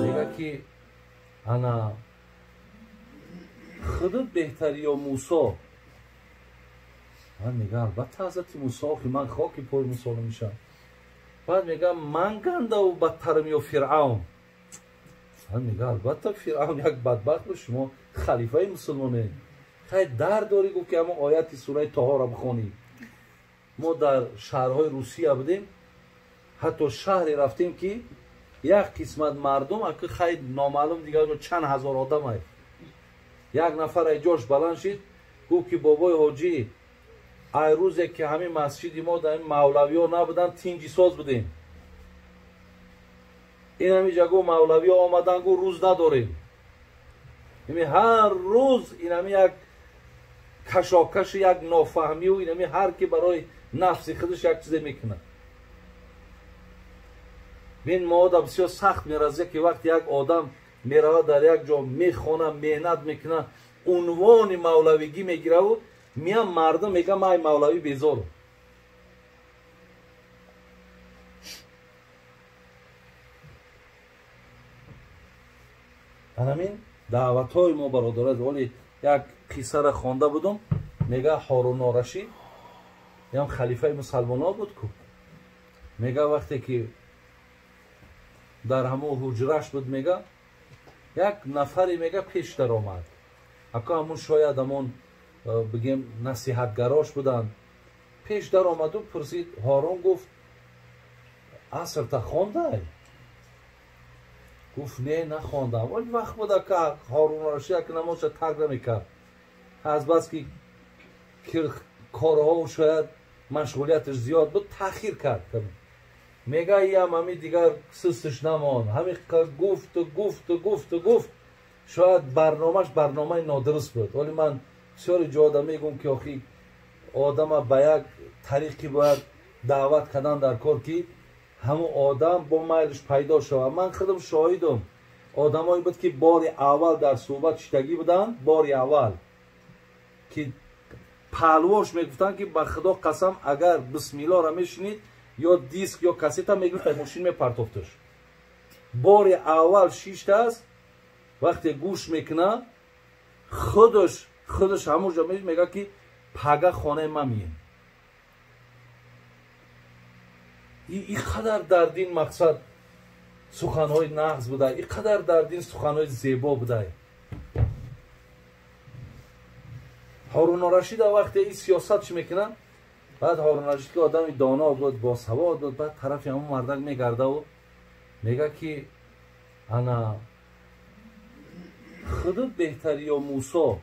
میگه که انا خودت بهتری یا موسی. من میگم البته حضرت موسی که من خاکی پای موسی میشم. بعد میگم من گنده و بدترم یا فرعون. من میگم البته فرعون یک بدبخت بود، شما خلیفه مسلمانه. خیلی درد داری گفت که اما آیت سوره طه را بخونی. ما در شهرهای روسیه بودیم، حتی شهری رفتیم که یک قسمت مردم که خیلی نامعلوم دیگه چند هزار آدم های. یک نفر ایجاش بلند شد گفت که بابای حاجی ای روزه که همین مسجدی ما در این مولوی ها نبودن تینجی ساز بودیم. این همی جگو مولوی ها آمدن گو روز نداریم. یعنی هر روز این همی یک کشاکش، یک نافهمی و این همی هر کی برای نفس خودش یک چیز میکنه. این مواد بسیار سخت میرزه که وقتی یک آدم میره در یک جا میخونه مهنت میکنه عنوان مولویگی میگیره و میان مردم میگه من مولوی بیزارم. همین دعوت های ما برادرات. ولی یک قصه را خوانده بودم، میگه هارون الرشید هم خلیفه مسلمان بود که میگه وقتی که در همون حجرش بود میگه یک نفری میگه پیش در آمد. اکا همون شاید همون بگیم نصیحتگراش بودن. پیش در آمد و پرسید. هارون گفت عصر تا خوانده؟ گفت نه نخواندم. ولی وقت بوده که هارون الرشید که نمازش ترک نمیکرد، از بس که کارها و شاید مشغولیتش زیاد بود تأخیر کرد. میگه ایم همی دیگر سستش نمان، همی گفت و گفت و گفت و گفت. شاید برنامه نادرست بود. ولی من بسیار جاده میگم که آخی آدم به یک طریقی باید دعوت کردن در کار که همون آدم با میلش پیدا شود. من خودم شاهدم آدمایی بود که بار اول در صحبت شتگی بودن، بار اول که پهلواش میگفتن که به خدا قسم اگر بسم الله را میشنید یا دیسک یا کاسیت هم میگفت ماشین میپرتافتش. بار اول شیشت است، وقتی گوش میکنه خودش همونجا میگه که پگه خانه ما میین. این قدر در دین مقصد سخنهای نغز بوده، این قدر در دین سخنهای زیبا بوده. هارون الرشید وقتی این سیاست چی میکنن، بعد هارون الرشید که آدم دانا بود با سواد بود، بعد طرف همون مردک میگرده و میگه که انا خودت بهتری یا موسی.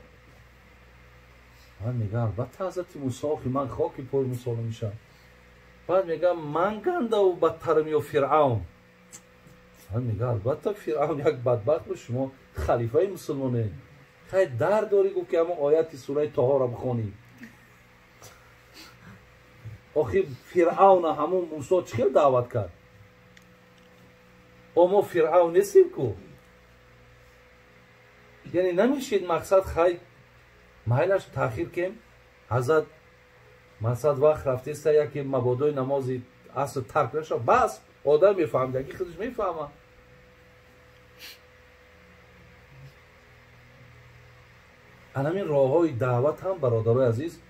من میگم البته حضرت موسی که من خاکی پای موسی میشم. بعد میگم من گنده و بدترم یا فرعون. من میگم البته فرعون یک بدبخت بود، شما خلیفه مسلمانه. خیلی درد داری گفت که اما آیت سوره طه را بخونی. آخی فرعون همون موسی چخیل دعوت کرد؟ اما فرعون نیستیم که. یعنی نمیشید مقصد خیلی محلش تأخیر کم. حضرت مقصد وقت رفتیست یکی مبادای نمازی اصل ترک نشد، بس آدم میفهمده که خودش میفهمه. همین راه های دعوت هم برادرای عزیز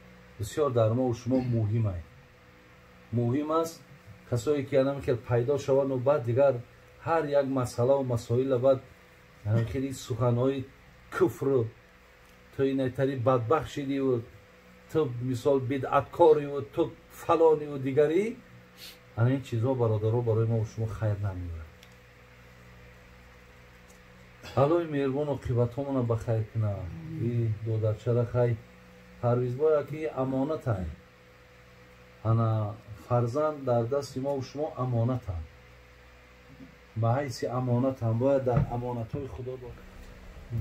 بسیار در ما و شما مهم است. کسایی که الان که پیدا شوند و بعد دیگر هر یک مسئله و مسائل بعد خیلی سخنهای کفر تو این تری بدبخت شدی و تو مثال بدعتکاری و تو فلانی و دیگری، این چیزها برادرها برای ما و شما خیر نمیاره. الهی مهربان و قیبتامون رو بخیر کنه. این دودرچه را خیر پرویز باید که امانت هست. انا فرزند در دست ما و شما امانت هم. به حیث امانت هم باید در امانت های خدا باید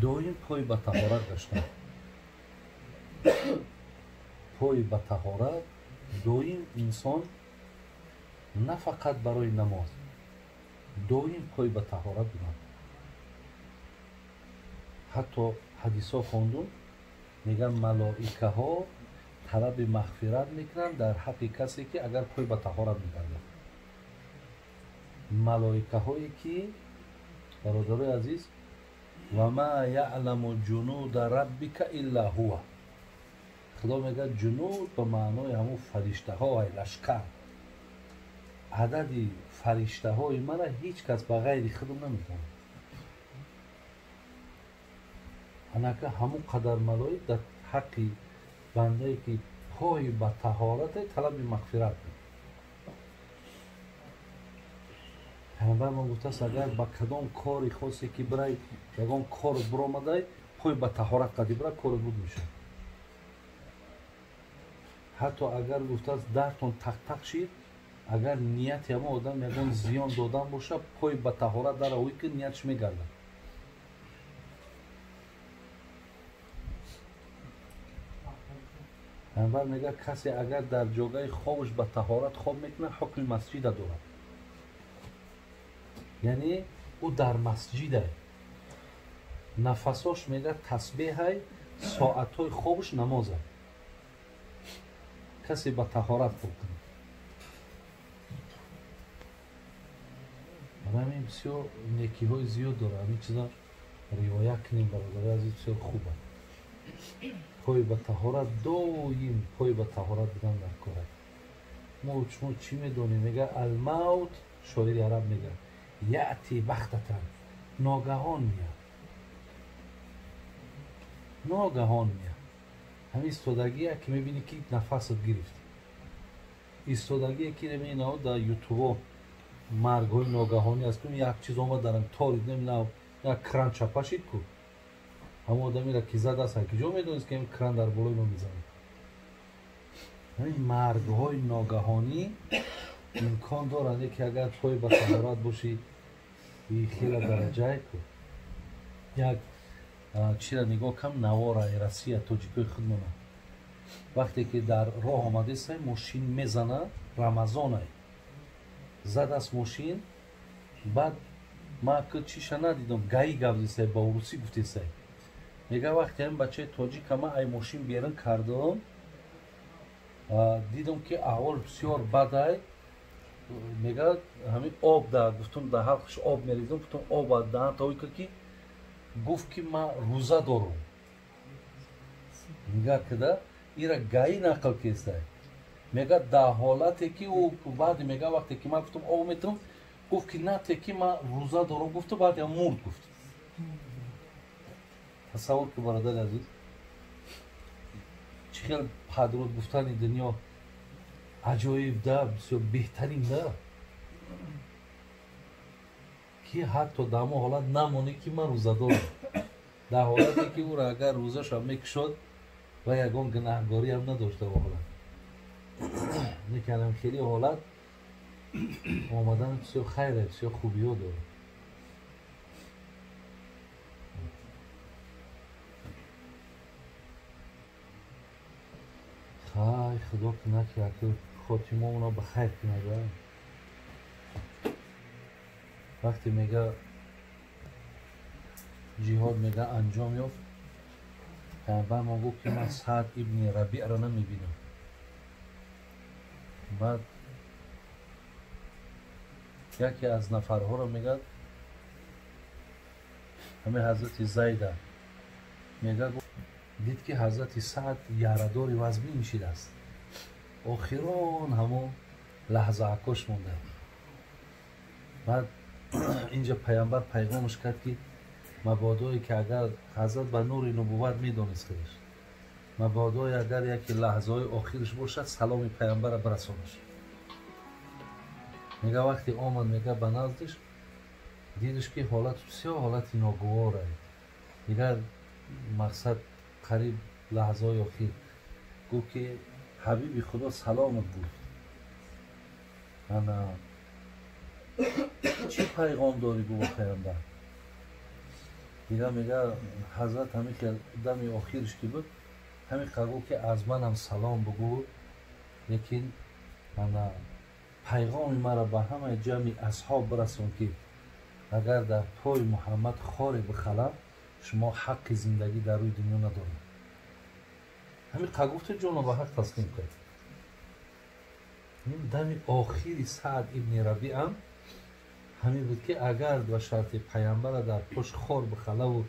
دایم پای به طهارت داشتن. پای به طهارت دایم انسان نه فقط برای نماز، دایم پای به طهارت بودن. حتی حدیث ها خوندون میگن ملائکه ها طلب مغفرت میکنن در حق کسی که اگر پای به طهارت میگرده. ملائکه‌هایی که برادرای عزیز و ما یعلم جنود ربک الا هو. خدا میگه جنود به معنای همون فرشته های لشکر. عدد فرشته های من هیچ کس به غیر خودم نمیتونه. انکه همون قدر ملائک در حق بنده که پای به طهارت طلب مغفرت. پیامبر ما گفته است اگر با کدام کاری خاصی که برای یگان کار برآمده پای به طهارت قدی برای کار بود میشه. حتی اگر گفته است درتون تق تق شید، اگر نیت همه آدم یگان زیان دادن باشه پای به طهارت در اوی که نیتش میگرده. پیامبر میگه کسی اگر در جای خوابش به طهارت خواب میکنه حکم مسجد داره. یعنی او در مسجده، نفساش میگه تسبیح های، ساعت های خوابش نمازه. کسی به طهارت خواب کنه. همین بسیار نیکی های زیاد داره. همین چیزا روایت کنیم برادر عزیز بسیار خوبه. پای به طهارت دایم پای به طهارت بودن در کاره. ما شما چی میدونیم؟ میگه الموت، شاعر عرب میگه یأتی بختتن، ناگهان میاد. ناگهان میاد. همین ایستادگیه که میبینی که نفست گرفت. ایستادگیه که نمیبینی در یوتیوب مرگ های ناگهانی است. یک چیز آمد درم تارید نمیدونم یک کران چپشید کو. همه آدمی را که زد است که جو میدونست که این کران در بالای ما میزنه. همین مرگ های ناگهانی امکان دارند که اگر پای به طهارت باشی خیلی درجه کو. یک چی را نگاه کم نوار ایرسی توجیکای خودمونه. وقتی که در راه آمده سای ماشین میزنه رمضان های زد از ماشین بعد ما که چیشا ندیدم گایی گفتی سای با روسی گفتی سای میگه وقتی هم بچه توجیک ما ای ماشین بیرون کردم دیدم که اول بسیار بد های میگه همین آب در گفتم در حلقش آب میریزم گفتم آب در تاوی که گفت که ما روزه دارم. میگه که ده ایرا گایی نقل کسته. میگه در حالتی که او بعد میگه وقتی که ما گفتم آب میتونم گفت که نه که ما روزه دارم گفت بعد یا مرد گفت. تصور که برادر عزیز چه خیلی پدرود گفتن این دنیا عجایب ده بسیار بهترین ده که حتی در ما حالت نمونه که من روزه دارم. در حالتی که او را اگر روزش هم میکشد و یکان گناهگاری هم نداشته با حالت میکنم خیلی حالت آمدن بسیار خیره بسیار خوبی ها داره. خیلی خدا که نکرد که خاتمه اونا به خیر کنه. وقتی میگه جهاد میگه انجام یافت پیامبر ما گفت که من سعد ابن ربیع را نمیبینم. بعد یکی از نفرها را میگه همه حضرت زیده میگه دید که حضرت سعد یارداری وزبی میشید است. آخران همون لحظه عکاش مونده. بعد اینجا پیامبر پیغامش کرد که مبادایی که اگر حضرت به نور نبوت میدونست خودش مبادایی اگر یک لحظه های آخرش باشد سلام پیامبر را برسانش. میگه وقتی آمد میگه به نزدش دیدش که حالت بسیار حالت ناگواره. میگه مقصد قریب لحظه های آخر گفت که حبیبی خدا سلامت بود. انا چی پیغام داری گو با پیامبر؟ میگه حضرت همین که دم آخرش که بود همین قبول که از من هم سلام بگو لیکن انا پیغام مرا به همه جمع اصحاب برسون که اگر در پای محمد خاری بخلم شما حق زندگی در روی دنیا ندارید. همین قگفت جون به حق تسلیم کرد. این دم آخری سعد ابن ربیع هم همین بود که اگر و شرط پیامبر در پشت خور بخله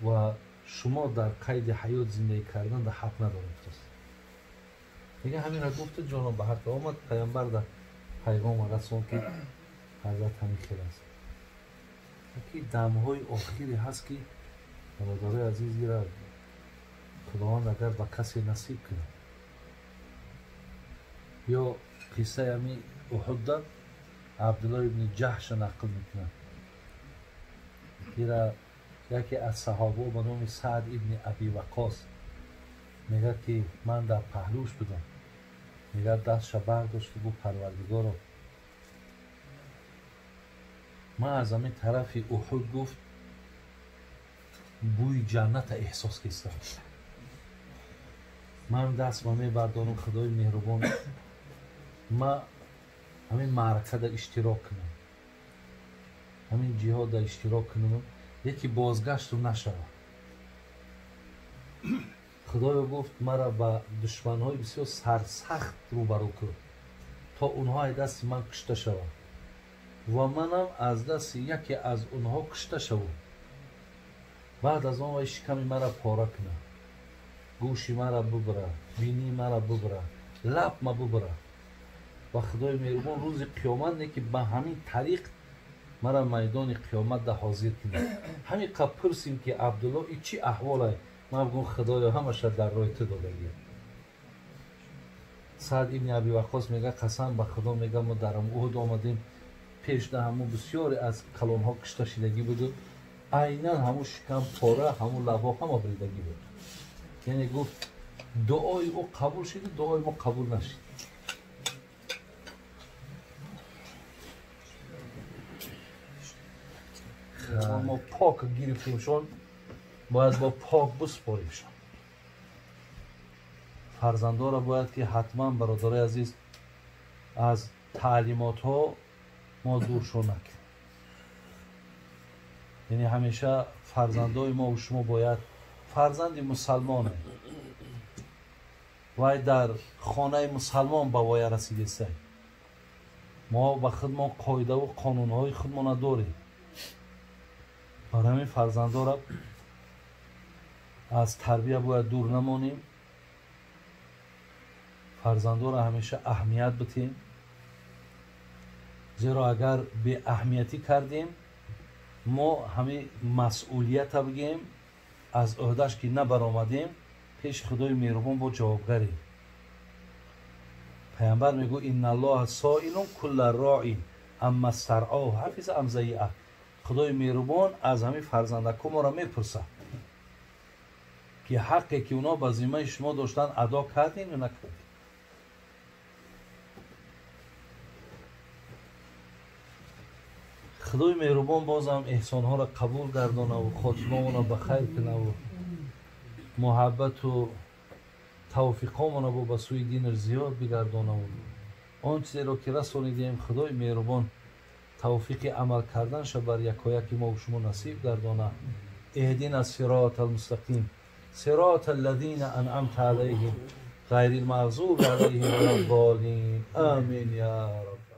و شما در قید حیات زندگی کردن در حق ندارید. دیگه همین را گفت جناب به حق آمد پیامبر در پیغام رسول که حضرت همین خیلی است که دمهای آخری هست که برادر عزیزی را خداوند اگر به کسی نصیب کنه. یا قصه همین احد عبدالله ابن جحش نقل میکنه که یکی از صحابه به نام سعد ابن ابی وقاص میگه که من در پهلوش بودم، میگه دستش برداشت و پروردگارا من از همین طرف احد گفت بوی جنت احساس کردم. من دست ما میبردانم خدای مهربان من همین معرکه در اشتراک کنم، همین جهاد در اشتراک کنم، یکی بازگشت رو نشود. خدایا گفت مرا با دشمنهای بسیار سرسخت روبرو کرد تا اونها از دست من کشته شود و منم از دست یکی از اونها کشته شوم. بعد از آن شکم مرا پاره کنه، گوشی مرا ببره، بینی مرا ببره، لب ما ببره و خدای مهربان روز قیامت نه که به همین طریق مرا میدان قیامت ده حاضر کنه. همین قبل پرسیم که عبدالله ای چی احواله؟ ما بگم خدایا همش در راه تو دادگی. سعد ابن ابی وقاص میگه قسم به خدا میگه ما در احد آمدیم پیش ده همون بسیاری از کلان ها کشته شدگی بود، عیناً همون شکم پاره، همون لبا همه بریدگی بود. یعنی گفت دعای او قبول شد، دعای ما قبول نشد. ما پاک گرفتیمشون، باید با پاک بسپاریمشون. فرزندا را باید که حتما برادرای عزیز از تعلیمات ها ما دورشون نکنیم. یعنی همیشه فرزندای ما و شما باید فرزند مسلمانه و در خانه مسلمان به وای رسیده است. ما به خود ما قاعده و قانون های خودمان داریم. برای همین فرزندا را از تربیت باید دور نمانیم. فرزندا را همیشه اهمیت بدیم، زیرا اگر به اهمیتی کردیم ما همین مسئولیت بگیم از عهدهش که نبرآمدیم پیش خدای مهربان با جوابگریم. پیامبر میگو ان الله سائل کل راع اما استرعاه حفظ ام ضیعه. خدای مهربان از همین فرزندکان ما را میپرسه که حقی که اونا به ذمه شما داشتن ادا کردین یا نکردین. خدای مهربان بازم احسان ها را قبول گردانه و خاتمه را بخیر کنه و محبت و توفیقامون را به سوی دین زیاد بگردانه و آن چیزی را که رسانیدیم خدای مهربان توفیق عمل کردن شد بر یکایک ما و شما نصیب گردانه. اهدنا الصراط المستقیم صراط الذین انعمت علیهم غیر المغضوب علیهم ولا الضالین. آمین یا رب.